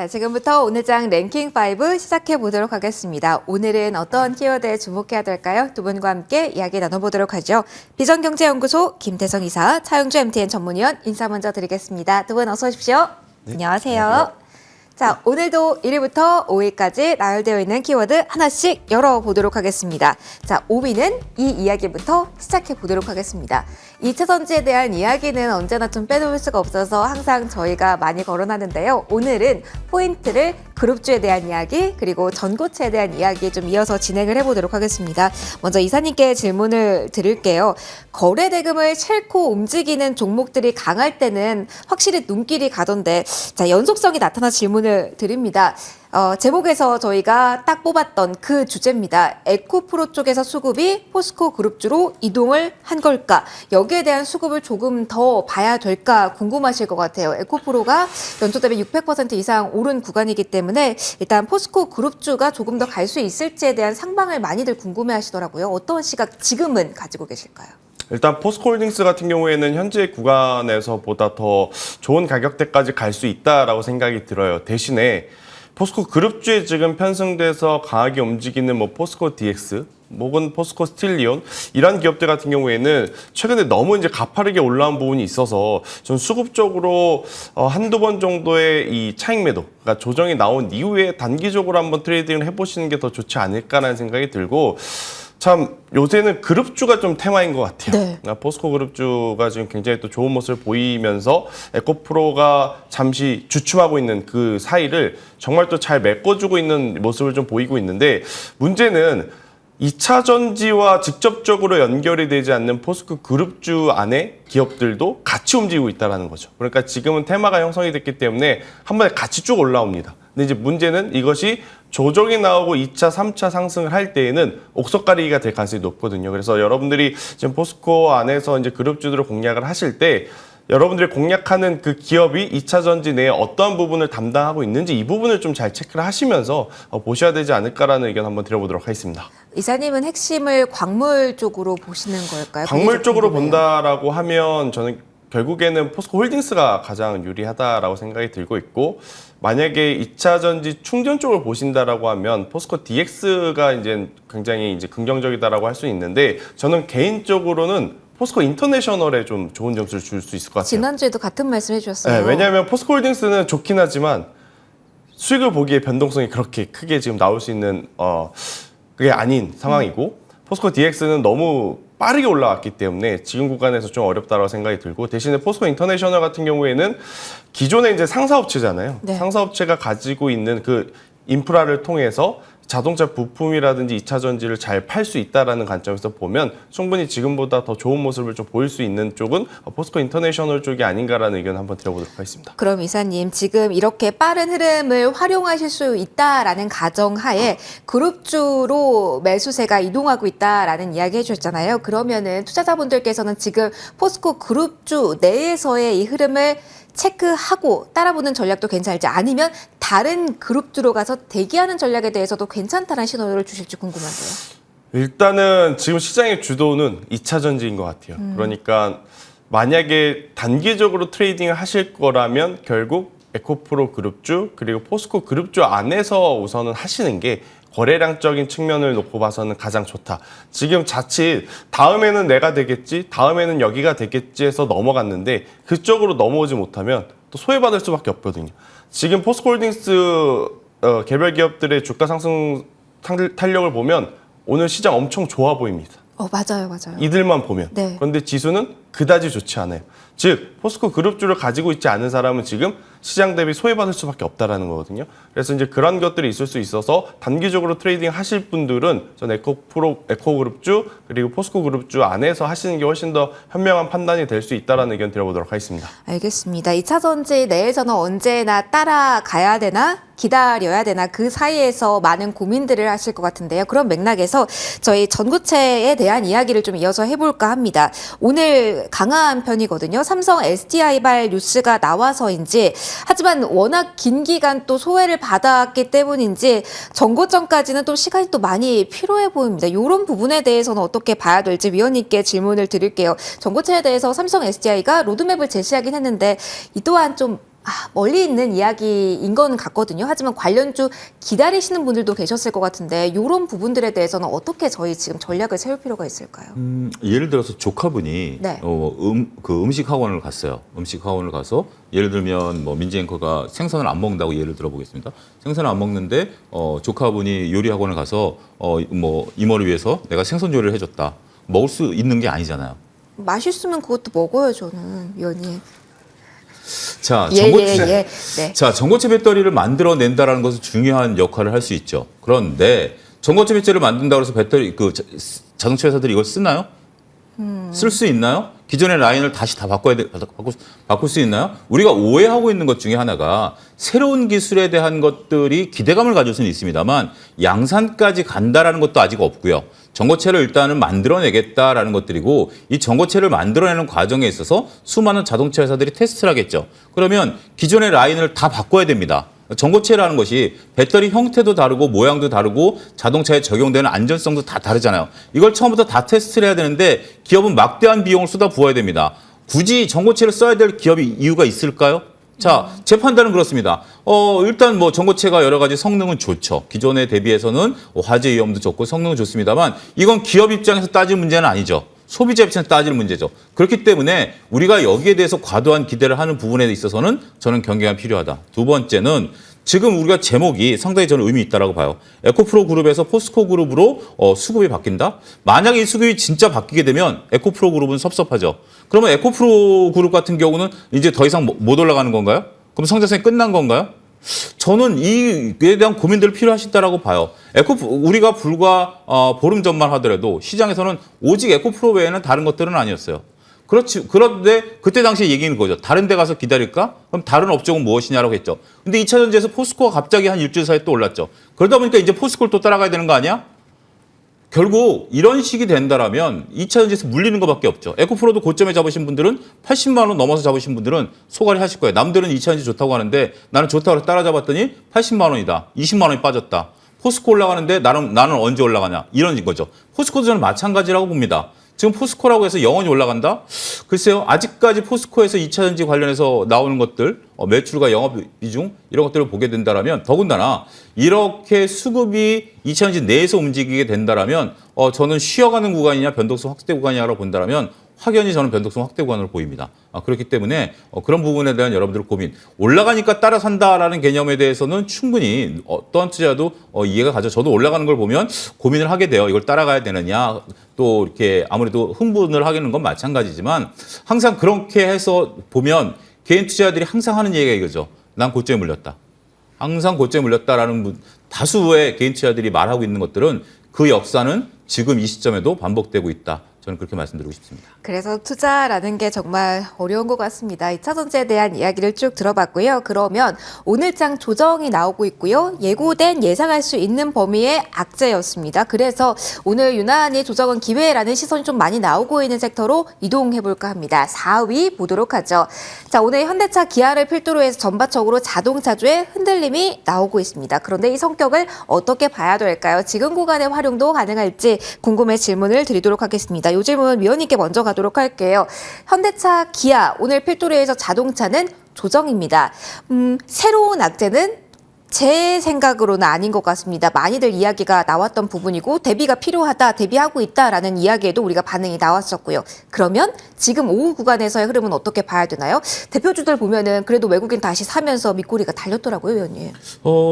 자, 지금부터 오늘 장 랭킹 5 시작해 보도록 하겠습니다. 오늘은 어떤 키워드에 주목해야 될까요? 두 분과 함께 이야기 나눠보도록 하죠. 비전경제연구소 김태성 이사, 차용주 MTN 전문위원 인사 먼저 드리겠습니다. 두 분 어서 오십시오. 네. 안녕하세요. 자, 오늘도 1위부터 5위까지 나열되어 있는 키워드 하나씩 열어보도록 하겠습니다. 자, 5위는 이 이야기부터 시작해 보도록 하겠습니다. 2차 전지에 대한 이야기는 언제나 좀 빼놓을 수가 없어서 항상 저희가 많이 거론하는데요. 오늘은 포인트를 그룹주에 대한 이야기 그리고 전고체에 대한 이야기 좀 이어서 진행을 해보도록 하겠습니다. 먼저 이사님께 질문을 드릴게요. 거래 대금을 싣고 움직이는 종목들이 강할 때는 확실히 눈길이 가던데 자, 연속성이 나타나 질문을 드립니다. 제목에서 저희가 딱 뽑았던 그 주제입니다. 에코프로 쪽에서 수급이 포스코 그룹주로 이동을 한 걸까? 여기에 대한 수급을 조금 더 봐야 될까 궁금하실 것 같아요. 에코프로가 연초 대비 600% 이상 오른 구간이기 때문에 일단 포스코 그룹주가 조금 더 갈 수 있을지에 대한 상방을 많이들 궁금해하시더라고요. 어떤 시각 지금은 가지고 계실까요? 일단 포스코홀딩스 같은 경우에는 현재 구간에서보다 더 좋은 가격대까지 갈 수 있다라고 생각이 들어요. 대신에 포스코 그룹주에 지금 편승돼서 강하게 움직이는 뭐 포스코 DX, 혹은 포스코 스틸리온 이런 기업들 같은 경우에는 최근에 너무 이제 가파르게 올라온 부분이 있어서 좀 수급적으로 한두 번 정도의 이 차익 매도, 그러니까 조정이 나온 이후에 단기적으로 한번 트레이딩을 해보시는 게 더 좋지 않을까라는 생각이 들고. 참 요새는 그룹주가 좀 테마인 것 같아요. 네. 그러니까 포스코 그룹주가 지금 굉장히 또 좋은 모습을 보이면서 에코프로가 잠시 주춤하고 있는 그 사이를 정말 또 잘 메꿔주고 있는 모습을 좀 보이고 있는데, 문제는 2차 전지와 직접적으로 연결이 되지 않는 포스코 그룹주 안에 기업들도 같이 움직이고 있다는 거죠. 그러니까 지금은 테마가 형성이 됐기 때문에 한 번에 같이 쭉 올라옵니다. 근데 이제 문제는 이것이 조정이 나오고 2차, 3차 상승을 할 때에는 옥석가리기가 될 가능성이 높거든요. 그래서 여러분들이 지금 포스코 안에서 이제 그룹주들을 공략을 하실 때 여러분들이 공략하는 그 기업이 2차 전지 내에 어떠한 부분을 담당하고 있는지 이 부분을 좀 잘 체크를 하시면서 보셔야 되지 않을까라는 의견 한번 드려보도록 하겠습니다. 이사님은 핵심을 광물 쪽으로 보시는 걸까요? 광물 쪽으로 본다라고 하면 저는 결국에는 포스코 홀딩스가 가장 유리하다라고 생각이 들고 있고, 만약에 2차 전지 충전 쪽을 보신다라고 하면 포스코 DX가 이제 굉장히 이제 긍정적이다라고 할 수 있는데, 저는 개인적으로는 포스코 인터내셔널에 좀 좋은 점수를 줄 수 있을 것 같아요. 지난주에도 같은 말씀 해주셨어요. 네, 왜냐하면 포스코 홀딩스는 좋긴 하지만 수익을 보기에 변동성이 그렇게 크게 지금 나올 수 있는 그게 아닌 상황이고, 포스코 DX는 너무 빠르게 올라왔기 때문에 지금 구간에서 좀 어렵다고 생각이 들고, 대신에 포스코 인터내셔널 같은 경우에는 기존에 이제 상사업체잖아요. 네. 상사업체가 가지고 있는 그 인프라를 통해서 자동차 부품이라든지 2차 전지를 잘 팔 수 있다라는 관점에서 보면 충분히 지금보다 더 좋은 모습을 좀 보일 수 있는 쪽은 포스코 인터내셔널 쪽이 아닌가라는 의견을 한번 드려보도록 하겠습니다. 그럼 이사님, 지금 이렇게 빠른 흐름을 활용하실 수 있다라는 가정하에 그룹주로 매수세가 이동하고 있다라는 이야기 해주셨잖아요. 그러면은 투자자분들께서는 지금 포스코 그룹주 내에서의 이 흐름을 체크하고 따라보는 전략도 괜찮을지, 아니면 다른 그룹주로 가서 대기하는 전략에 대해서도 괜찮다는 신호를 주실지 궁금한데요. 일단은 지금 시장의 주도는 2차 전지인 것 같아요. 그러니까 만약에 단기적으로 트레이딩을 하실 거라면 결국 에코프로 그룹주 그리고 포스코 그룹주 안에서 우선은 하시는 게 거래량적인 측면을 놓고 봐서는 가장 좋다. 지금 자칫 다음에는 내가 되겠지, 다음에는 여기가 되겠지 해서 넘어갔는데 그쪽으로 넘어오지 못하면 또 소외받을 수밖에 없거든요. 지금 포스코홀딩스 개별 기업들의 주가 상승 탄력을 보면 오늘 시장 엄청 좋아 보입니다. 맞아요. 이들만 보면. 네. 그런데 지수는 그다지 좋지 않아요. 즉 포스코 그룹주를 가지고 있지 않은 사람은 지금 시장 대비 소외받을 수밖에 없다라는 거거든요. 그래서 이제 그런 것들이 있을 수 있어서 단기적으로 트레이딩 하실 분들은 전 에코그룹주 그리고 포스코 그룹주 안에서 하시는 게 훨씬 더 현명한 판단이 될 수 있다라는 의견 드려보도록 하겠습니다. 알겠습니다. 2차 전지 내에서는 언제나 따라가야 되나 기다려야 되나 그 사이에서 많은 고민들을 하실 것 같은데요. 그런 맥락에서 저희 전고체에 대한 이야기를 좀 이어서 해볼까 합니다. 오늘 강한 편이거든요. 삼성 SDI발 뉴스가 나와서인지, 하지만 워낙 긴 기간 또 소외를 받았기 때문인지 전고점까지는 또 시간이 또 많이 필요해 보입니다. 이런 부분에 대해서는 어떻게 봐야 될지 위원님께 질문을 드릴게요. 전고체에 대해서 삼성 SDI가 로드맵을 제시하긴 했는데 이 또한 좀 멀리 있는 이야기인 건 같거든요. 하지만 관련주 기다리시는 분들도 계셨을 것 같은데 이런 부분들에 대해서는 어떻게 저희 지금 전략을 세울 필요가 있을까요? 예를 들어서 조카분이 네. 그 음식 학원을 갔어요. 음식 학원을 가서 예를 들면 뭐 민지 앵커가 생선을 안 먹는다고 예를 들어보겠습니다. 생선을 안 먹는데 조카분이 요리 학원을 가서 뭐 이모를 위해서 내가 생선 요리를 해줬다. 먹을 수 있는 게 아니잖아요. 맛있으면 그것도 먹어요, 저는, 위원님. 자, 예, 전고체, 예, 예. 네. 자, 전고체 배터리를 만들어낸다라는 것은 중요한 역할을 할 수 있죠. 그런데 전고체 배터리를 만든다고 해서 배터리 자동차 회사들이 이걸 쓰나요? 쓸 수 있나요? 기존의 라인을 다시 다 바꿀 수 있나요? 우리가 오해하고 있는 것 중에 하나가 새로운 기술에 대한 것들이 기대감을 가질 수는 있습니다만 양산까지 간다라는 것도 아직 없고요. 전고체를 일단은 만들어내겠다라는 것들이고 이 전고체를 만들어내는 과정에 있어서 수많은 자동차 회사들이 테스트를 하겠죠. 그러면 기존의 라인을 다 바꿔야 됩니다. 전고체라는 것이 배터리 형태도 다르고 모양도 다르고 자동차에 적용되는 안전성도 다 다르잖아요. 이걸 처음부터 다 테스트를 해야 되는데 기업은 막대한 비용을 쏟아부어야 됩니다. 굳이 전고체를 써야 될 기업이 이유가 있을까요? 자, 제 판단은 그렇습니다. 일단 뭐 전고체가 여러 가지 성능은 좋죠. 기존에 대비해서는 화재 위험도 좋고 성능은 좋습니다만 이건 기업 입장에서 따질 문제는 아니죠. 소비자 입장에서 따질 문제죠. 그렇기 때문에 우리가 여기에 대해서 과도한 기대를 하는 부분에 있어서는 저는 경계가 필요하다. 두 번째는 지금 우리가 제목이 상당히 저는 의미 있다라고 봐요. 에코프로 그룹에서 포스코 그룹으로 수급이 바뀐다? 만약에 이 수급이 진짜 바뀌게 되면 에코프로 그룹은 섭섭하죠. 그러면 에코프로 그룹 같은 경우는 이제 더 이상 못 올라가는 건가요? 그럼 성장성이 끝난 건가요? 저는 이에 대한 고민들 필요하시다라고 봐요. 우리가 불과 보름 전만 하더라도 시장에서는 오직 에코프로 외에는 다른 것들은 아니었어요. 그런데 그때 당시 얘기는 거죠. 다른 데 가서 기다릴까? 그럼 다른 업종은 무엇이냐라고 했죠. 근데 2차 전지에서 포스코가 갑자기 한 일주일 사이에 또 올랐죠. 그러다 보니까 이제 포스코를 또 따라가야 되는 거 아니야? 결국 이런 식이 된다라면 2차 전지에서 물리는 것밖에 없죠. 에코프로도 고점에 잡으신 분들은 80만 원 넘어서 잡으신 분들은 소갈이 하실 거예요. 남들은 2차 전지 좋다고 하는데 나는 좋다고 해서 따라잡았더니 80만 원이다. 20만 원이 빠졌다. 포스코 올라가는데 나는 언제 올라가냐. 이런 거죠. 포스코도 저는 마찬가지라고 봅니다. 지금 포스코라고 해서 영원히 올라간다? 글쎄요. 아직까지 포스코에서 2차 전지 관련해서 나오는 것들, 매출과 영업 비중 이런 것들을 보게 된다라면 더군다나 이렇게 수급이 2차 전지 내에서 움직이게 된다라면 저는 쉬어가는 구간이냐 변동성 확대 구간이냐로 본다라면 확연히 저는 변동성 확대 구간으로 보입니다. 그렇기 때문에 그런 부분에 대한 여러분들의 고민. 올라가니까 따라 산다라는 개념에 대해서는 충분히 어떠한 투자도 이해가 가죠. 저도 올라가는 걸 보면 고민을 하게 돼요. 이걸 따라가야 되느냐. 또 이렇게 아무래도 흥분을 하기는 건 마찬가지지만 항상 그렇게 해서 보면 개인 투자자들이 항상 하는 얘기가 이거죠. 난 고점에 물렸다. 항상 고점에 물렸다라는 다수의 개인 투자자들이 말하고 있는 것들은 그 역사는 지금 이 시점에도 반복되고 있다. 저는 그렇게 말씀드리고 싶습니다. 그래서 투자라는 게 정말 어려운 것 같습니다. 2차 전지에 대한 이야기를 쭉 들어봤고요. 그러면 오늘장 조정이 나오고 있고요. 예고된 예상할 수 있는 범위의 악재였습니다. 그래서 오늘 유난히 조정은 기회라는 시선이 좀 많이 나오고 있는 섹터로 이동해볼까 합니다. 4위 보도록 하죠. 자, 오늘 현대차, 기아를 필두로 해서 전반적으로 자동차주의 흔들림이 나오고 있습니다. 그런데 이 성격을 어떻게 봐야 될까요? 지금 구간의 활용도 가능할지 궁금해 질문을 드리도록 하겠습니다. 이 질문 위원님께 먼저 가도록 할게요. 현대차, 기아 오늘 필두로 해서 자동차는 조정입니다. 새로운 악재는 제 생각으로는 아닌 것 같습니다. 많이들 이야기가 나왔던 부분이고 대비가 필요하다, 대비하고 있다라는 이야기에도 우리가 반응이 나왔었고요. 그러면 지금 오후 구간에서의 흐름은 어떻게 봐야 되나요? 대표주들 보면은 그래도 외국인 다시 사면서 밑꼬리가 달렸더라고요, 위원님.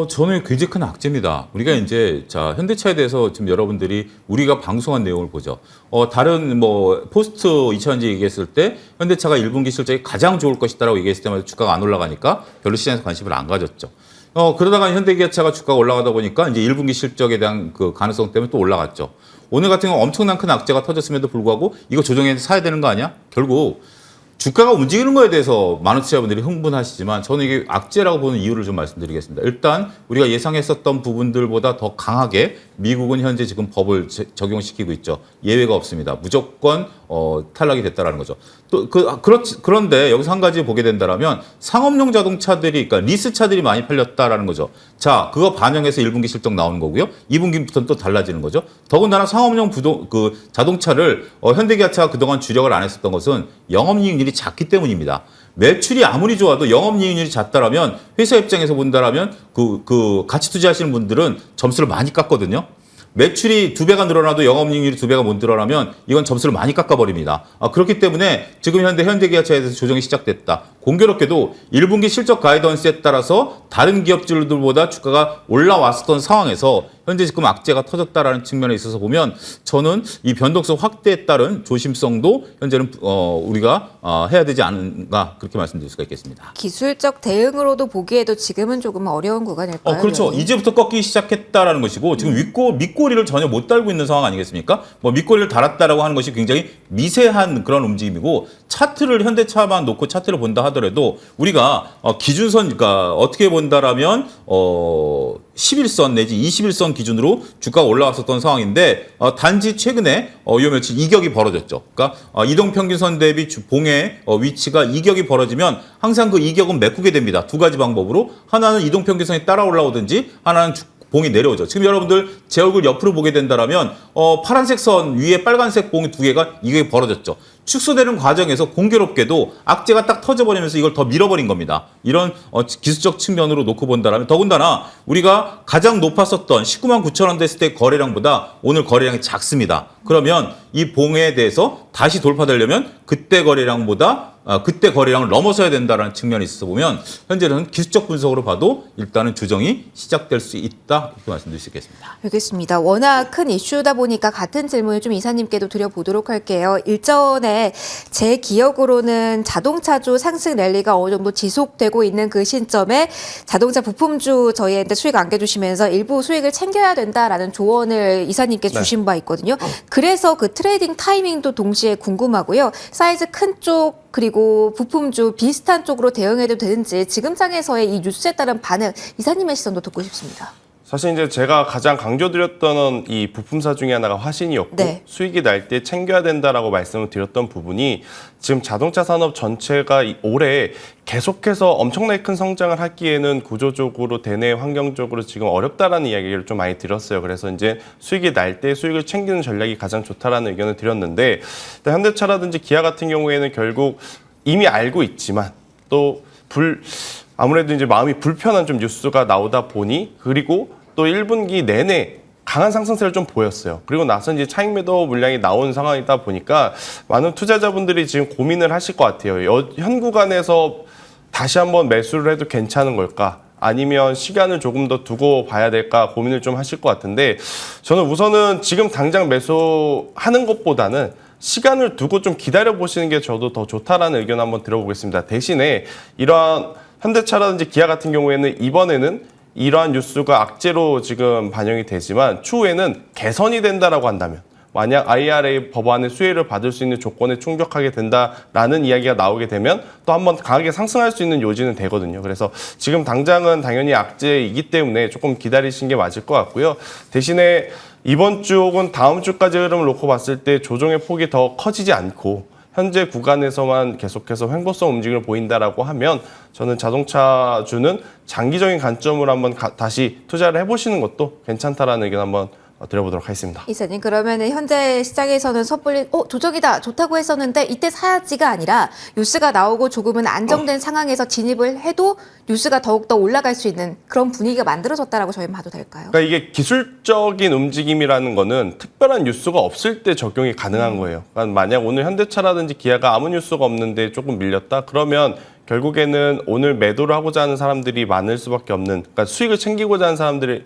저는 굉장히 큰 악재입니다. 우리가 이제 현대차에 대해서 지금 여러분들이 우리가 방송한 내용을 보죠. 다른 포스트 2차전지 얘기했을 때 현대차가 1분기 실적이 가장 좋을 것이다라고 얘기했을 때마다 주가가 안 올라가니까 별로 시장에서 관심을 안 가졌죠. 그러다가 현대기아차가 주가가 올라가다 보니까 이제 1분기 실적에 대한 그 가능성 때문에 또 올라갔죠. 오늘 같은 경우 엄청난 큰 악재가 터졌음에도 불구하고 이거 조정해서 사야 되는 거 아니야? 결국 주가가 움직이는 거에 대해서 많은 투자자분들이 흥분하시지만 저는 이게 악재라고 보는 이유를 좀 말씀드리겠습니다. 일단 우리가 예상했었던 부분들보다 더 강하게 미국은 현재 지금 법을 적용시키고 있죠. 예외가 없습니다. 무조건 탈락이 됐다라는 거죠. 또 그런데 여기서 한 가지 보게 된다라면 상업용 자동차들이 그러니까 리스차들이 많이 팔렸다라는 거죠. 자, 그거 반영해서 1분기 실적 나오는 거고요. 2분기부터는 또 달라지는 거죠. 더군다나 상업용 자동차를 현대기아차가 그동안 주력을 안 했었던 것은 영업이익률이 작기 때문입니다. 매출이 아무리 좋아도 영업이익률이 잦다라면 회사 입장에서 본다라면 그 같이 투자하시는 분들은 점수를 많이 깎거든요. 매출이 2배가 늘어나도 영업이익률이 2배가 못 늘어나면 이건 점수를 많이 깎아버립니다. 그렇기 때문에 지금 현대기아차에 대해서 조정이 시작됐다. 공교롭게도 1분기 실적 가이던스에 따라서 다른 기업들보다 주가가 올라왔었던 상황에서 현재 지금 악재가 터졌다라는 측면에 있어서 보면 저는 이 변동성 확대에 따른 조심성도 현재는 우리가 해야 되지 않은가 그렇게 말씀드릴 수가 있겠습니다. 기술적 대응으로도 보기에도 지금은 조금 어려운 구간일까요? 그렇죠. 여기? 이제부터 꺾이기 시작했다라는 것이고 지금 밑꼬리를 전혀 못 달고 있는 상황 아니겠습니까? 밑꼬리를 달았다라고 하는 것이 굉장히 미세한 그런 움직임이고 차트를 현대차만 놓고 차트를 본다 하더라도 우리가 기준선 그러니까 어떻게 본다라면 11선 내지 21선 기준으로 주가가 올라왔었던 상황인데 단지 최근에 요 며칠 이격이 벌어졌죠. 그러니까 이동평균선 대비 봉의 위치가 이격이 벌어지면 항상 그 이격은 메꾸게 됩니다. 두 가지 방법으로 하나는 이동평균선이 따라 올라오든지 하나는 봉이 내려오죠. 지금 여러분들 제 얼굴 옆으로 보게 된다면 파란색 선 위에 빨간색 봉이 두 개가 이격이 벌어졌죠. 축소되는 과정에서 공교롭게도 악재가 딱 터져버리면서 이걸 더 밀어버린 겁니다. 이런 기술적 측면으로 놓고 본다면 더군다나 우리가 가장 높았었던 19만 9천 원 됐을 때 거래량보다 오늘 거래량이 작습니다. 그러면 이 봉에 대해서 다시 돌파되려면 그때 거래량을 넘어서야 된다는 측면이 있어서 보면 현재는 기술적 분석으로 봐도 일단은 조정이 시작될 수 있다 이렇게 말씀드릴 수 있겠습니다. 알겠습니다. 워낙 큰 이슈다 보니까 같은 질문을 좀 이사님께도 드려보도록 할게요. 일전에 제 기억으로는 자동차주 상승 랠리가 어느 정도 지속되고 있는 그 시점에 자동차 부품주 저희한테 수익 안겨주시면서 일부 수익을 챙겨야 된다라는 조언을 이사님께 주신 바 있거든요. 그래서 그 트레이딩 타이밍도 동시에 궁금하고요. 사이즈 큰 쪽 그리고 부품주 비슷한 쪽으로 대응해도 되는지 지금 장에서의 이 뉴스에 따른 반응 이사님의 시선도 듣고 싶습니다. 사실 이제 제가 가장 강조드렸던 이 부품사 중에 하나가 화신이었고 네. 수익이 날 때 챙겨야 된다라고 말씀을 드렸던 부분이 지금 자동차 산업 전체가 올해 계속해서 엄청나게 큰 성장을 하기에는 구조적으로 대내 환경적으로 지금 어렵다라는 이야기를 좀 많이 드렸어요. 그래서 이제 수익이 날 때 수익을 챙기는 전략이 가장 좋다라는 의견을 드렸는데 현대차라든지 기아 같은 경우에는 결국 이미 알고 있지만 또 아무래도 이제 마음이 불편한 좀 뉴스가 나오다 보니 그리고 또 1분기 내내 강한 상승세를 좀 보였어요. 그리고 나서 이제 차익 매도 물량이 나온 상황이다 보니까 많은 투자자분들이 지금 고민을 하실 것 같아요. 현 구간에서 다시 한번 매수를 해도 괜찮은 걸까? 아니면 시간을 조금 더 두고 봐야 될까 고민을 좀 하실 것 같은데 저는 우선은 지금 당장 매수하는 것보다는 시간을 두고 좀 기다려 보시는 게 저도 더 좋다라는 의견 한번 들어보겠습니다. 대신에 이러한 현대차라든지 기아 같은 경우에는 이번에는 이러한 뉴스가 악재로 지금 반영이 되지만 추후에는 개선이 된다라고 한다면 만약 IRA 법안의 수혜를 받을 수 있는 조건에 충족하게 된다라는 이야기가 나오게 되면 또 한번 강하게 상승할 수 있는 요지는 되거든요. 그래서 지금 당장은 당연히 악재이기 때문에 조금 기다리시는 게 맞을 것 같고요. 대신에 이번 주 혹은 다음 주까지 흐름을 놓고 봤을 때 조정의 폭이 더 커지지 않고 현재 구간에서만 계속해서 횡보성 움직임을 보인다라고 하면 저는 자동차주는 장기적인 관점으로 한번 다시 투자를 해보시는 것도 괜찮다라는 의견 한번 드려보도록 하겠습니다. 이사님 그러면 현재 시장에서는 섣불리 조정이다 좋다고 했었는데 이때 사야지가 아니라 뉴스가 나오고 조금은 안정된 상황에서 진입을 해도 뉴스가 더욱더 올라갈 수 있는 그런 분위기가 만들어졌다라고 저희는 봐도 될까요? 그러니까 이게 기술적인 움직임이라는 거는 특별한 뉴스가 없을 때 적용이 가능한 거예요. 그러니까 만약 오늘 현대차라든지 기아가 아무 뉴스가 없는데 조금 밀렸다 그러면 결국에는 오늘 매도를 하고자 하는 사람들이 많을 수밖에 없는 그러니까 수익을 챙기고자 하는 사람들이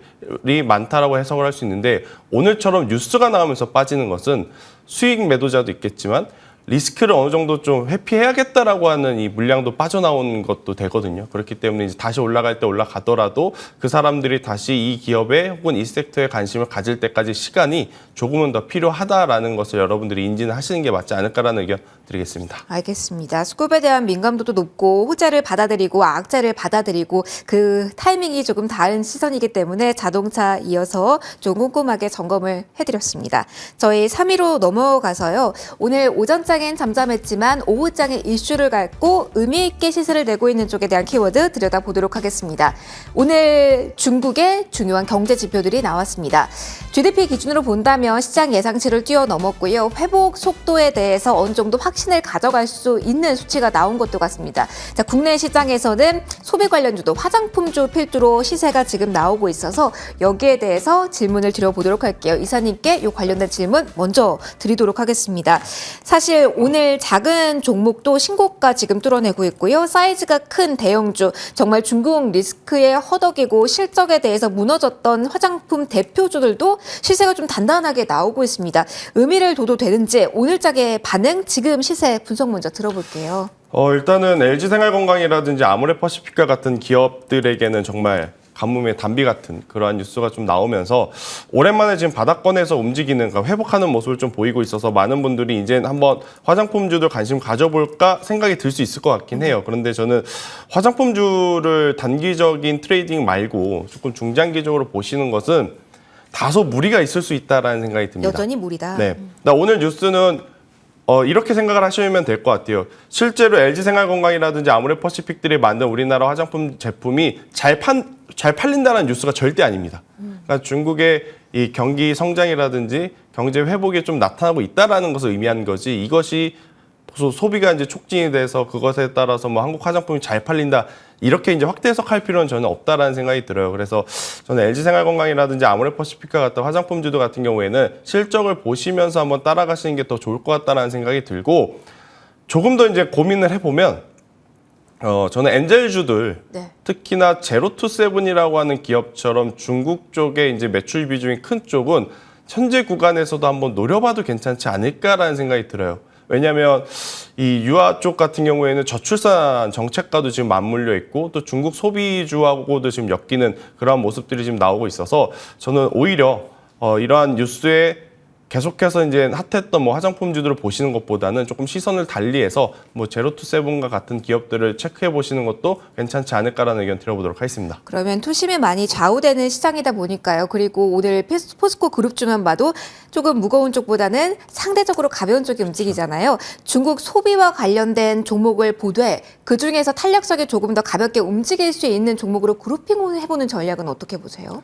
많다라고 해석을 할 수 있는데 오늘처럼 뉴스가 나오면서 빠지는 것은 수익 매도자도 있겠지만 리스크를 어느 정도 좀 회피해야겠다라고 하는 이 물량도 빠져나오는 것도 되거든요. 그렇기 때문에 이제 다시 올라갈 때 올라가더라도 그 사람들이 다시 이 기업에 혹은 이 섹터에 관심을 가질 때까지 시간이 조금은 더 필요하다라는 것을 여러분들이 인지는 하시는 게 맞지 않을까라는 의견 드리겠습니다. 알겠습니다. 수급에 대한 민감도도 높고 호재를 받아들이고 악재를 받아들이고 그 타이밍이 조금 다른 시선이기 때문에 자동차 이어서 좀 꼼꼼하게 점검을 해드렸습니다. 저희 3위로 넘어가서요. 오늘 오전장 아침장엔 잠잠했지만 오후장에 이슈를 갖고 의미 있게 시세를 내고 있는 쪽에 대한 키워드 들여다보도록 하겠습니다. 오늘 중국의 중요한 경제 지표들이 나왔습니다. GDP 기준으로 본다면 시장 예상치를 뛰어넘었고요. 회복 속도에 대해서 어느 정도 확신을 가져갈 수 있는 수치가 나온 것도 같습니다. 자, 국내 시장에서는 소비 관련주도 화장품주 필두로 시세가 지금 나오고 있어서 여기에 대해서 질문을 드려보도록 할게요. 이사님께 이 관련된 질문 먼저 드리도록 하겠습니다. 사실 오늘 작은 종목도 신고가 지금 뚫어내고 있고요. 사이즈가 큰 대형주, 정말 중국 리스크에 허덕이고 실적에 대해서 무너졌던 화장품 대표주들도 시세가 좀 단단하게 나오고 있습니다. 의미를 둬도 되는지 오늘장의 반응, 지금 시세 분석 먼저 들어볼게요. 일단은 LG생활건강이라든지 아모레퍼시픽과 같은 기업들에게는 정말 가뭄의 단비 같은 그러한 뉴스가 좀 나오면서 오랜만에 지금 바닥권에서 움직이는, 그러니까 회복하는 모습을 좀 보이고 있어서 많은 분들이 이제 한번 화장품주들 관심 가져볼까 생각이 들 수 있을 것 같긴 해요. 그런데 저는 화장품주를 단기적인 트레이딩 말고 조금 중장기적으로 보시는 것은 다소 무리가 있을 수 있다라는 생각이 듭니다. 여전히 무리다. 네. 나 오늘 뉴스는 이렇게 생각을 하시면 될 것 같아요. 실제로 LG생활건강이라든지 아모레퍼시픽들이 만든 우리나라 화장품 제품이 잘 팔린다는 뉴스가 절대 아닙니다. 그러니까 중국의 이 경기 성장이라든지 경제 회복이 좀 나타나고 있다라는 것을 의미하는 거지, 이것이 소비가 이제 촉진이 돼서 그것에 따라서 뭐 한국 화장품이 잘 팔린다, 이렇게 이제 확대 해석할 필요는 저는 없다라는 생각이 들어요. 그래서 저는 LG생활건강이라든지 아모레퍼시픽과 같은 화장품주들 같은 경우에는 실적을 보시면서 한번 따라가시는 게 더 좋을 것 같다라는 생각이 들고, 조금 더 이제 고민을 해보면 저는 엔젤주들, 네. 특히나 제로투세븐이라고 하는 기업처럼 중국 쪽에 이제 매출 비중이 큰 쪽은 현재 구간에서도 한번 노려봐도 괜찮지 않을까라는 생각이 들어요. 왜냐하면 이 유아 쪽 같은 경우에는 저출산 정책과도 지금 맞물려 있고, 또 중국 소비주하고도 지금 엮이는 그런 모습들이 지금 나오고 있어서 저는 오히려 이러한 뉴스에 계속해서 이제 핫했던 뭐 화장품주들을 보시는 것보다는 조금 시선을 달리해서 뭐 제로투세븐과 같은 기업들을 체크해 보시는 것도 괜찮지 않을까라는 의견 드려보도록 하겠습니다. 그러면 투심이 많이 좌우되는 시장이다 보니까요. 그리고 오늘 포스코 그룹주만 봐도 조금 무거운 쪽보다는 상대적으로 가벼운 쪽이 움직이잖아요. 중국 소비와 관련된 종목을 보되 그중에서 탄력성이 조금 더 가볍게 움직일 수 있는 종목으로 그룹핑을 해보는 전략은 어떻게 보세요?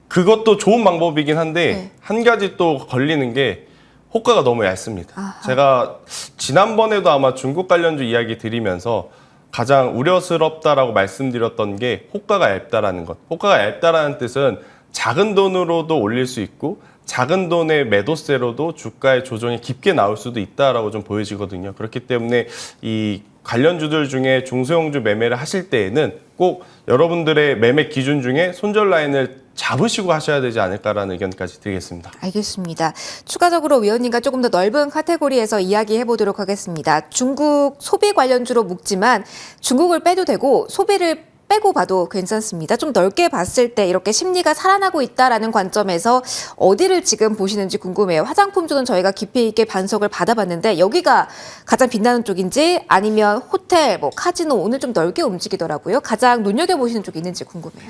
그것도 좋은 방법이긴 한데 네. 한 가지 또 걸리는 게 호가가 너무 얇습니다. 아하. 제가 지난번에도 아마 중국 관련주 이야기 드리면서 가장 우려스럽다라고 말씀드렸던 게 호가가 얇다라는 것. 호가가 얇다라는 뜻은 작은 돈으로도 올릴 수 있고 작은 돈의 매도세로도 주가의 조정이 깊게 나올 수도 있다라고 좀 보여지거든요. 그렇기 때문에 이 관련주들 중에 중소형주 매매를 하실 때에는 꼭 여러분들의 매매 기준 중에 손절 라인을 잡으시고 하셔야 되지 않을까라는 의견까지 드리겠습니다. 알겠습니다. 추가적으로 위원님과 조금 더 넓은 카테고리에서 이야기해 보도록 하겠습니다. 중국 소비 관련주로 묶지만 중국을 빼도 되고 소비를 빼고 봐도 괜찮습니다. 좀 넓게 봤을 때 이렇게 심리가 살아나고 있다라는 관점에서 어디를 지금 보시는지 궁금해요. 화장품주는 저희가 깊이 있게 분석을 받아봤는데 여기가 가장 빛나는 쪽인지 아니면 호텔, 뭐 카지노 오늘 좀 넓게 움직이더라고요. 가장 눈여겨보시는 쪽이 있는지 궁금해요.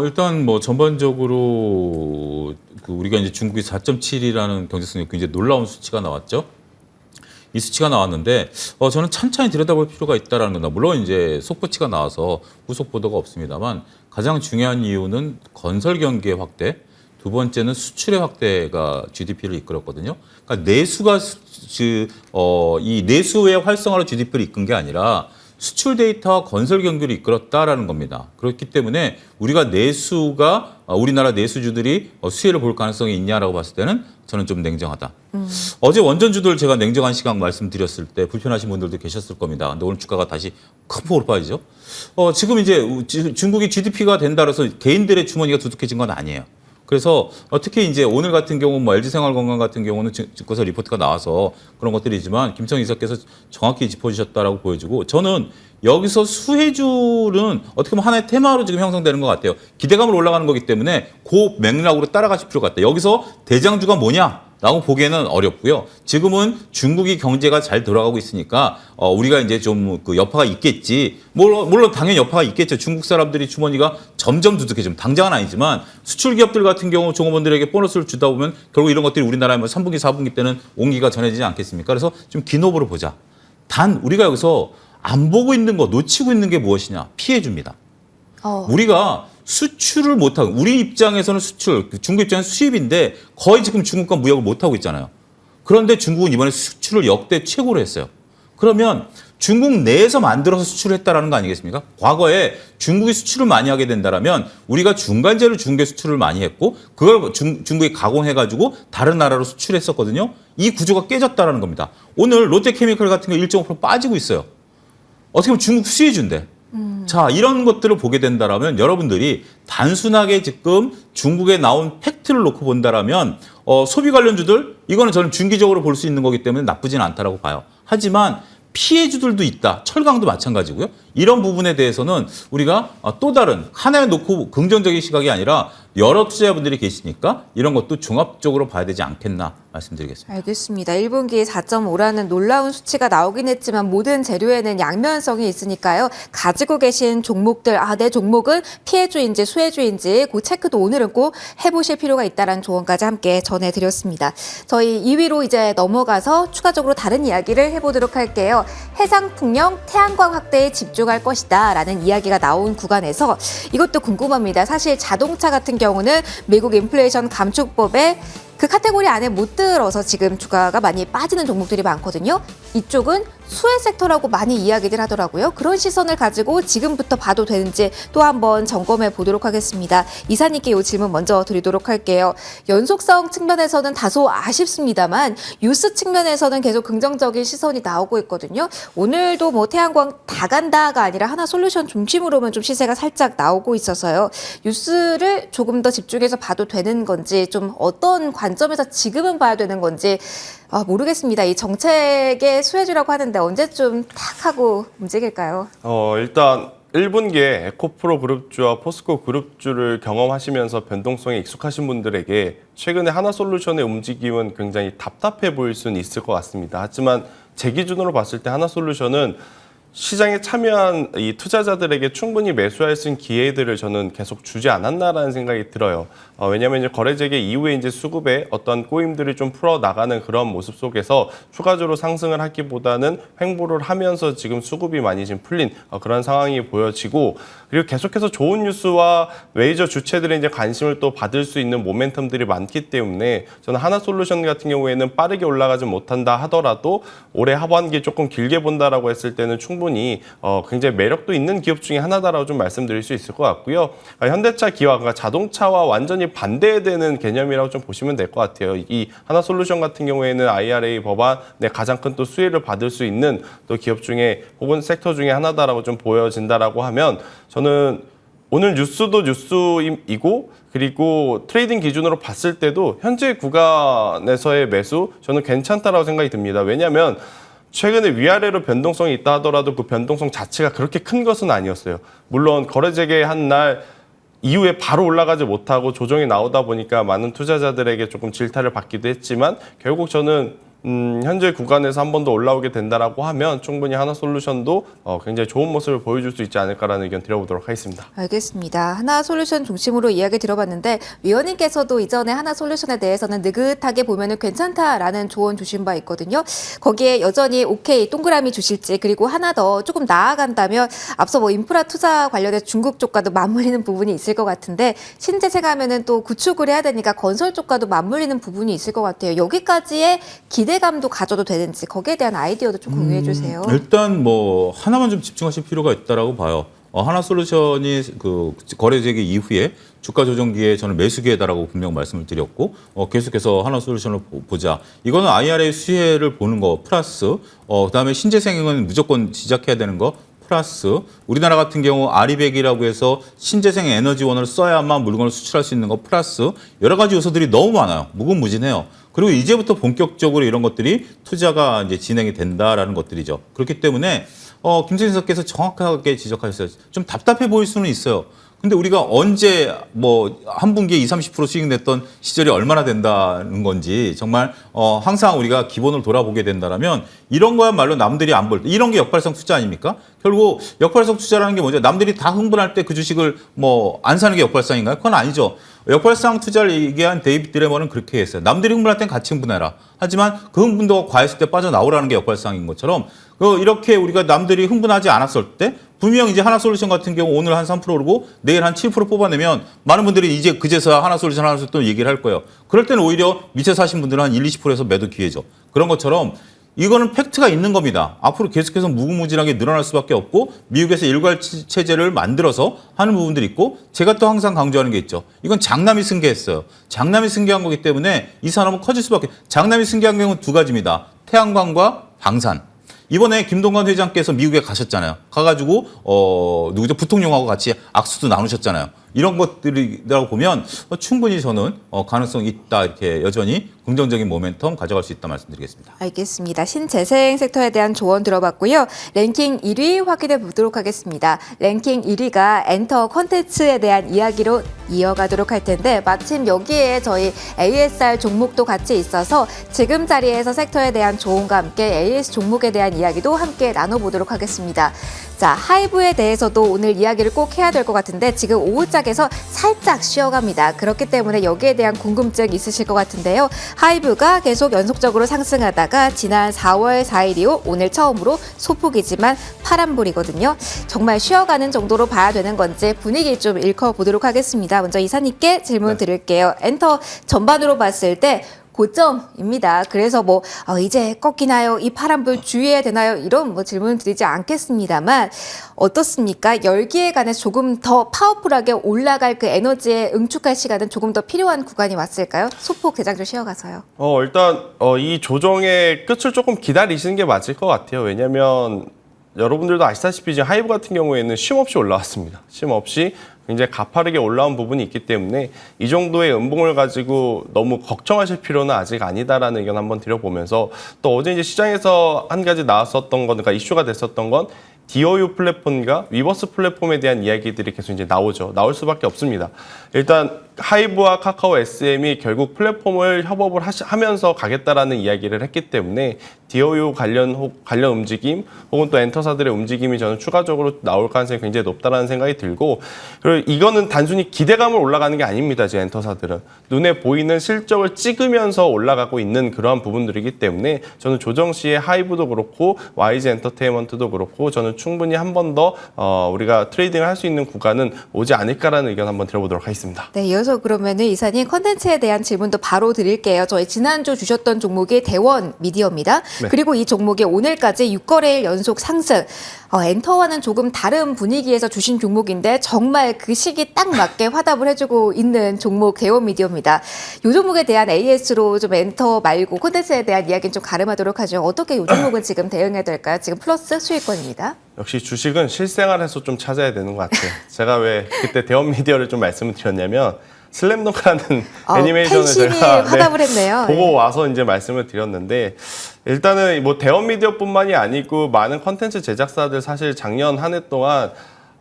일단 뭐 전반적으로 우리가 이제 중국이 4.7이라는 경제성이 굉장히 놀라운 수치가 나왔죠. 이 수치가 나왔는데 저는 찬찬히 들여다볼 필요가 있다라는 겁니다. 물론 이제 속보치가 나와서 후속 보도가 없습니다만 가장 중요한 이유는 건설 경기의 확대, 두 번째는 수출의 확대가 GDP를 이끌었거든요. 그러니까 내수가 이 내수의 활성화로 GDP를 이끈 게 아니라 수출 데이터와 건설 경기를 이끌었다라는 겁니다. 그렇기 때문에 우리나라 내수주들이 수혜를 볼 가능성이 있냐라고 봤을 때는 저는 좀 냉정하다. 어제 원전주들 제가 냉정한 시각 말씀드렸을 때 불편하신 분들도 계셨을 겁니다. 근데 오늘 주가가 다시 큰 폭으로 빠지죠. 지금 이제 중국이 GDP가 된다 그래서 개인들의 주머니가 두둑해진 건 아니에요. 그래서 특히 이제 오늘 같은 경우 뭐 LG생활건강 같은 경우는 증권사 리포트가 나와서 그런 것들이지만 김청 이사께서 정확히 짚어주셨다라고 보여지고, 저는 여기서 수혜주는 어떻게 보면 하나의 테마로 지금 형성되는 것 같아요. 기대감으로 올라가는 거기 때문에 그 맥락으로 따라가실 필요가 있다. 여기서 대장주가 뭐냐? 라고 보기에는 어렵고요. 지금은 중국이 경제가 잘 돌아가고 있으니까 우리가 이제 좀 그 여파가 있겠지. 물론 당연히 여파가 있겠죠. 중국 사람들이 주머니가 점점 두둑해지면 당장은 아니지만 수출 기업들 같은 경우 종업원들에게 보너스를 주다 보면 결국 이런 것들이 우리나라에 뭐 3분기, 4분기 때는 온기가 전해지지 않겠습니까? 그래서 좀 긴 호흡으로 보자. 단 우리가 여기서 안 보고 있는 거, 놓치고 있는 게 무엇이냐? 피해 줍니다. 우리가 수출을 못하고 우리 입장에서는 수출, 중국 입장에서 수입인데 거의 지금 중국과 무역을 못하고 있잖아요. 그런데 중국은 이번에 수출을 역대 최고로 했어요. 그러면 중국 내에서 만들어서 수출을 했다라는 거 아니겠습니까? 과거에 중국이 수출을 많이 하게 된다면 우리가 중간재를 중국에 수출을 많이 했고 그걸 중국이 가공해가지고 다른 나라로 수출했었거든요. 이 구조가 깨졌다라는 겁니다. 오늘 롯데케미칼 같은 거 1.5% 빠지고 있어요. 어떻게 보면 중국 수혜주인데. 자, 이런 것들을 보게 된다라면 여러분들이 단순하게 지금 중국에 나온 팩트를 놓고 본다라면 소비 관련주들 이거는 저는 중기적으로 볼 수 있는 거기 때문에 나쁘진 않다라고 봐요. 하지만 피해주들도 있다. 철강도 마찬가지고요. 이런 부분에 대해서는 우리가 또 다른 하나에 놓고 긍정적인 시각이 아니라 여러 투자자분들이 계시니까 이런 것도 종합적으로 봐야 되지 않겠나 말씀드리겠습니다. 알겠습니다. 1분기에 4.5라는 놀라운 수치가 나오긴 했지만 모든 재료에는 양면성이 있으니까요. 가지고 계신 종목들, 내 종목은 피해주인지 수혜주인지 그 체크도 오늘은 꼭 해보실 필요가 있다는 조언까지 함께 전해드렸습니다. 저희 2위로 이제 넘어가서 추가적으로 다른 이야기를 해보도록 할게요. 해상풍력, 태양광 확대에 집중할 것이다 라는 이야기가 나온 구간에서 이것도 궁금합니다. 사실 자동차 같은 경우는 미국 인플레이션 감축법에 그 카테고리 안에 못 들어서 지금 주가가 많이 빠지는 종목들이 많거든요. 이쪽은 수혜 섹터라고 많이 이야기들 하더라고요. 그런 시선을 가지고 지금부터 봐도 되는지 또 한번 점검해 보도록 하겠습니다. 이사님께 이 질문 먼저 드리도록 할게요. 연속성 측면에서는 다소 아쉽습니다만 뉴스 측면에서는 계속 긍정적인 시선이 나오고 있거든요. 오늘도 뭐 태양광 다 간다가 아니라 하나솔루션 중심으로만 좀 시세가 살짝 나오고 있어서요. 뉴스를 조금 더 집중해서 봐도 되는 건지 좀 어떤 관점에서 지금은 봐야 되는 건지 모르겠습니다. 이 정책의 수혜주라고 하는데 언제쯤 탁 하고 움직일까요? 일단 1분기에 에코프로 그룹주와 포스코 그룹주를 경험하시면서 변동성에 익숙하신 분들에게 최근에 하나솔루션의 움직임은 굉장히 답답해 보일 수는 있을 것 같습니다. 하지만 제 기준으로 봤을 때 하나솔루션은 시장에 참여한 이 투자자들에게 충분히 매수할 수 있는 기회들을 저는 계속 주지 않았나라는 생각이 들어요. 왜냐하면 이제 거래 재개 이후에 이제 수급에 어떤 꼬임들이 좀 풀어 나가는 그런 모습 속에서 추가적으로 상승을 하기보다는 횡보를 하면서 지금 수급이 많이 지금 풀린 그런 상황이 보여지고 그리고 계속해서 좋은 뉴스와 메이저 주체들의 이제 관심을 또 받을 수 있는 모멘텀들이 많기 때문에 저는 하나솔루션 같은 경우에는 빠르게 올라가지 못한다 하더라도 올해 하반기 조금 길게 본다라고 했을 때는 충분히 굉장히 매력도 있는 기업 중에 하나다라고 좀 말씀드릴 수 있을 것 같고요. 현대차, 기아, 그러니까 자동차와 완전히 반대되는 개념이라고 좀 보시면 될 것 같아요. 이 하나솔루션 같은 경우에는 IRA 법안의 가장 큰 또 수혜를 받을 수 있는 또 기업 중에 혹은 섹터 중에 하나다라고 좀 보여진다라고 하면 저는 오늘 뉴스도 뉴스이고 그리고 트레이딩 기준으로 봤을 때도 현재 구간에서의 매수 저는 괜찮다라고 생각이 듭니다. 왜냐하면 최근에 위아래로 변동성이 있다 하더라도 그 변동성 자체가 그렇게 큰 것은 아니었어요. 물론 거래 재개한 날 이후에 바로 올라가지 못하고 조정이 나오다 보니까 많은 투자자들에게 조금 질타를 받기도 했지만 결국 저는 현재 구간에서 한 번 더 올라오게 된다라고 하면 충분히 하나솔루션도 굉장히 좋은 모습을 보여줄 수 있지 않을까라는 의견 드려보도록 하겠습니다. 알겠습니다. 하나솔루션 중심으로 이야기 들어봤는데 위원님께서도 이전에 하나솔루션에 대해서는 느긋하게 보면은 괜찮다라는 조언 주신 바 있거든요. 거기에 여전히 오케이 동그라미 주실지 그리고 하나 더 조금 나아간다면 앞서 뭐 인프라 투자 관련해서 중국 쪽과도 맞물리는 부분이 있을 것 같은데 신재생 하면은 또 구축을 해야 되니까 건설 쪽과도 맞물리는 부분이 있을 것 같아요. 여기까지의 기대감도 가져도 되는지 거기에 대한 아이디어도 좀 공유해 주세요. 일단 뭐 하나만 좀 집중하실 필요가 있다라고 봐요. 하나솔루션이 그 거래 재개 이후에 주가 조정기에 저는 매수기회다라고 분명 말씀을 드렸고 계속해서 하나솔루션을 보자. 이거는 IRA 수혜를 보는 거 플러스 그다음에 신재생은 무조건 시작해야 되는 거 플러스 우리나라 같은 경우 아리백이라고 해서 신재생 에너지원을 써야만 물건을 수출할 수 있는 거 플러스 여러 가지 요소들이 너무 많아요. 무궁무진해요. 그리고 이제부터 본격적으로 이런 것들이 투자가 이제 진행이 된다라는 것들이죠. 그렇기 때문에 김선희 선생님께서 정확하게 지적하셨어요. 좀 답답해 보일 수는 있어요. 근데 우리가 언제 뭐 한 분기에 20-30% 수익 냈던 시절이 얼마나 된다는 건지 정말 항상 우리가 기본을 돌아보게 된다라면 이런 거야말로 남들이 안 볼 때 이런 게 역발상 투자 아닙니까? 결국 역발상 투자라는 게 뭐죠? 남들이 다 흥분할 때 그 주식을 뭐 안 사는 게 역발상인가요? 그건 아니죠. 역발상 투자를 얘기한 데이비드 드레머는 그렇게 했어요. 남들이 흥분할 땐 같이 흥분해라. 하지만 그 흥분도가 과했을 때 빠져나오라는 게 역발상인 것처럼 이렇게 우리가 남들이 흥분하지 않았을 때 분명 이제 하나솔루션 같은 경우 오늘 한 3% 오르고 내일 한 7% 뽑아내면 많은 분들이 이제 그제서야 하나솔루션 또 얘기를 할 거예요. 그럴 때는 오히려 밑에 사신 분들은 한 1-20%에서 매도 기회죠. 그런 것처럼 이거는 팩트가 있는 겁니다. 앞으로 계속해서 무궁무진하게 늘어날 수밖에 없고 미국에서 일괄체제를 만들어서 하는 부분들이 있고 제가 또 항상 강조하는 게 있죠. 이건 장남이 승계했어요. 장남이 승계한 거기 때문에 이 산업은 커질 수밖에. 장남이 승계한 경우는 두 가지입니다. 태양광과 방산. 이번에 김동관 회장께서 미국에 가셨잖아요. 가가지고 누구죠? 부통령하고 같이 악수도 나누셨잖아요. 이런 것들이라고 보면 충분히 저는 가능성이 있다 이렇게 여전히 긍정적인 모멘텀 가져갈 수 있다 말씀드리겠습니다. 알겠습니다. 신재생 섹터에 대한 조언 들어봤고요. 랭킹 1위 확인해 보도록 하겠습니다. 랭킹 1위가 엔터 콘텐츠에 대한 이야기로 이어가도록 할 텐데 마침 여기에 저희 ASR 종목도 같이 있어서 지금 자리에서 섹터에 대한 조언과 함께 AS 종목에 대한 이야기도 함께 나눠보도록 하겠습니다. 자, 하이브에 대해서도 오늘 이야기를 꼭 해야 될 것 같은데 지금 오후짝에서 살짝 쉬어갑니다. 그렇기 때문에 여기에 대한 궁금증 있으실 것 같은데요. 하이브가 계속 연속적으로 상승하다가 지난 4월 4일 이후 오늘 처음으로 소폭이지만 파란불이거든요. 정말 쉬어가는 정도로 봐야 되는 건지 분위기 좀 읽어보도록 하겠습니다. 먼저 이사님께 질문 드릴게요. 엔터 전반으로 봤을 때 고점입니다. 그래서 뭐 이제 꺾이나요? 이 파란불 주의해야 되나요? 이런 뭐 질문을 드리지 않겠습니다만 어떻습니까? 열기에 관해서 조금 더 파워풀하게 올라갈 그 에너지에 응축할 시간은 조금 더 필요한 구간이 왔을까요? 소폭 대장 좀 쉬어가서요. 일단 이 조정의 끝을 조금 기다리시는 게 맞을 것 같아요. 왜냐하면 여러분들도 아시다시피 이제 하이브 같은 경우에는 쉼 없이 올라왔습니다. 쉼 없이 굉장히 가파르게 올라온 부분이 있기 때문에 이 정도의 음봉을 가지고 너무 걱정하실 필요는 아직 아니다라는 의견 한번 드려보면서 또 어제 이제 시장에서 한 가지 나왔었던 건, 그러니까 이슈가 됐었던 건 DOU 플랫폼과 위버스 플랫폼에 대한 이야기들이 계속 이제 나올 수밖에 없습니다. 일단 하이브와 카카오 SM이 결국 플랫폼을 협업을 하면서 가겠다라는 이야기를 했기 때문에 DOU 관련 움직임 혹은 또 엔터사들의 움직임이 저는 추가적으로 나올 가능성이 굉장히 높다라는 생각이 들고, 그리고 이거는 단순히 기대감을 올라가는 게 아닙니다. 제 엔터사들은 눈에 보이는 실적을 찍으면서 올라가고 있는 그러한 부분들이기 때문에 저는 조정 시에 하이브도 그렇고 YG 엔터테인먼트도 그렇고 저는 충분히 한 번 더 우리가 트레이딩을 할 수 있는 구간은 오지 않을까라는 의견 한번 들어보도록 하겠습니다. 네, 이어서 그러면은 이사님 컨텐츠에 대한 질문도 바로 드릴게요. 저희 지난주 주셨던 종목이 대원 미디어입니다. 네. 그리고 이 종목이 오늘까지 6거래일 연속 상승. 엔터와는 조금 다른 분위기에서 주신 종목인데 정말 그 시기 딱 맞게 화답을 해주고 있는 종목 대원 미디어입니다. 이 종목에 대한 AS로 좀 엔터 말고 콘텐츠에 대한 이야기는 좀 가름하도록 하죠. 어떻게 이 종목은 지금 대응해야 될까요? 지금 플러스 수익권입니다. 역시 주식은 실생활에서 좀 찾아야 되는 것 같아요. 제가 왜 그때 대원 미디어를 좀 말씀을 드렸냐면 슬램덩크라는 애니메이션을 팬심이 제가 화답을 했네요. 보고 와서 이제 말씀을 드렸는데, 일단은 뭐 대원 미디어뿐만이 아니고 많은 컨텐츠 제작사들 사실 작년 한 해 동안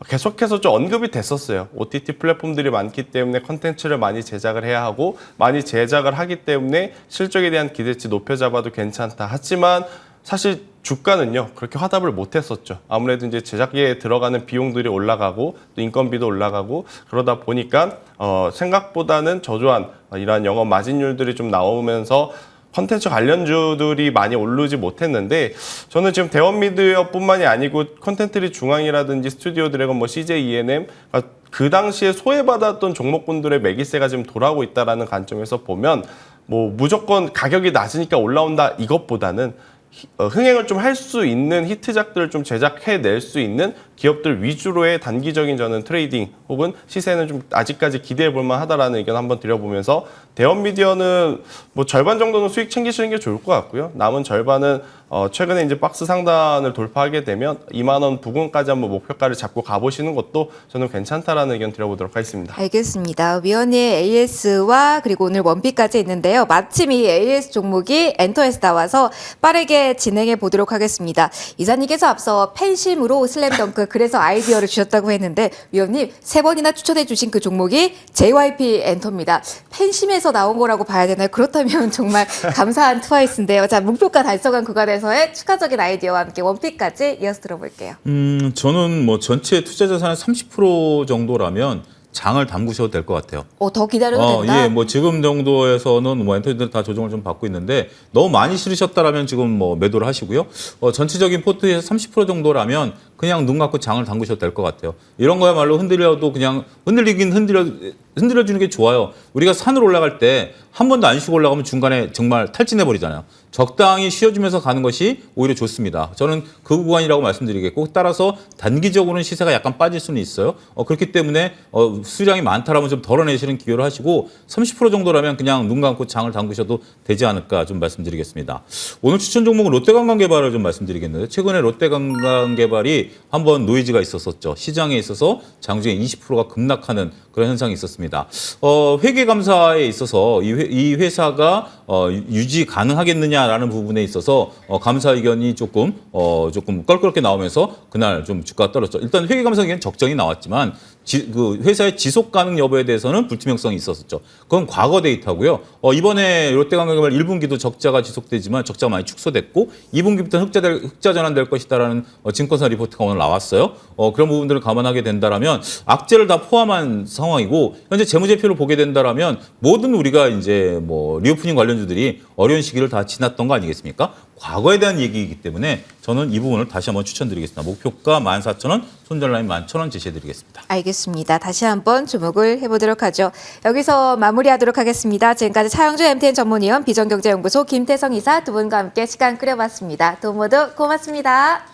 계속해서 좀 언급이 됐었어요. OTT 플랫폼들이 많기 때문에 컨텐츠를 많이 제작을 해야 하고 많이 제작을 하기 때문에 실적에 대한 기대치 높여 잡아도 괜찮다. 하지만 사실 주가는요 그렇게 화답을 못했었죠. 아무래도 이제 제작에 들어가는 비용들이 올라가고 또 인건비도 올라가고 그러다 보니까 생각보다는 저조한 이러한 영업 마진율들이 좀 나오면서 컨텐츠 관련주들이 많이 오르지 못했는데, 저는 지금 대원 미디어뿐만이 아니고 컨텐츠리 중앙이라든지 스튜디오 드래곤, 뭐 CJ ENM 그 당시에 소외받았던 종목군들의 매기세가 지금 돌아오고 있다라는 관점에서 보면 뭐 무조건 가격이 낮으니까 올라온다 이것보다는 흥행을 좀 할 수 있는 히트작들을 좀 제작해낼 수 있는 기업들 위주로의 단기적인 저는 트레이딩 혹은 시세는 좀 아직까지 기대해 볼 만하다라는 의견 한번 드려보면서 대원 미디어는 뭐 절반 정도는 수익 챙기시는 게 좋을 것 같고요. 남은 절반은 최근에 이제 박스 상단을 돌파하게 되면 2만 원 부근까지 한번 목표가를 잡고 가보시는 것도 저는 괜찮다라는 의견 드려보도록 하겠습니다. 알겠습니다. 위원회의 AS와 그리고 오늘 원피까지 있는데요. 마침 이 AS 종목이 엔터에서 나와서 빠르게 진행해 보도록 하겠습니다. 이사님께서 앞서 팬심으로 슬램덩크 그래서 아이디어를 주셨다고 했는데 위원님 3번이나 추천해 주신 그 종목이 JYP 엔터입니다. 팬심에서 나온 거라고 봐야 되나요? 그렇다면 정말 감사한 트와이스인데요. 자, 목표가 달성한 구간에서의 추가적인 아이디어와 함께 원픽까지 이어서 들어볼게요. 저는 뭐 전체 투자 자산의 30% 정도라면 장을 담그셔도 될 것 같아요. 더 기다려도 된다? 예, 뭐 지금 정도에서는 뭐 엔터들 다 조정을 좀 받고 있는데 너무 많이 실으셨다라면 지금 뭐 매도를 하시고요. 전체적인 포트에서 30% 정도라면 그냥 눈 감고 장을 담그셔도 될 것 같아요. 이런 거야말로 흔들려도 그냥 흔들려주는 게 좋아요. 우리가 산을 올라갈 때 한 번도 안 쉬고 올라가면 중간에 정말 탈진해버리잖아요. 적당히 쉬어주면서 가는 것이 오히려 좋습니다. 저는 그 구간이라고 말씀드리겠고 따라서 단기적으로는 시세가 약간 빠질 수는 있어요. 그렇기 때문에 수량이 많다라면 좀 덜어내시는 기여를 하시고 30% 정도라면 그냥 눈 감고 장을 담그셔도 되지 않을까 좀 말씀드리겠습니다. 오늘 추천 종목은 롯데관광개발을 좀 말씀드리겠는데 최근에 롯데관광개발이 한번 노이즈가 있었었죠. 시장에 있어서 장중에 20%가 급락하는 그런 현상이 있었습니다. 회계감사에 있어서 이 회사가 유지 가능하겠느냐라는 부분에 있어서 감사 의견이 조금 껄끄럽게 나오면서 그날 좀 주가가 떨어졌죠. 일단 회계감사 의견 적정이 나왔지만 그 회사의 지속 가능 여부에 대해서는 불투명성이 있었었죠. 그건 과거 데이터고요. 이번에 롯데관광개발 1분기도 적자가 지속되지만 적자가 많이 축소됐고 2분기부터는 흑자 전환될 것이다라는 증권사 리포트가 오늘 나왔어요. 그런 부분들을 감안하게 된다라면 악재를 다 포함한 상황이고 현재 재무제표를 보게 된다라면 모든 우리가 이제 뭐 리오프닝 관련주들이 어려운 시기를 다 지났던 거 아니겠습니까? 과거에 대한 얘기이기 때문에 저는 이 부분을 다시 한번 추천드리겠습니다. 목표가 14,000원, 손절라인 11,000원 제시해드리겠습니다. 알겠습니다. 다시 한번 주목을 해보도록 하죠. 여기서 마무리하도록 하겠습니다. 지금까지 차영주 MTN 전문위원 비전경제연구소 김태성 이사 두 분과 함께 시간 끌어봤습니다. 두 분 모두 고맙습니다.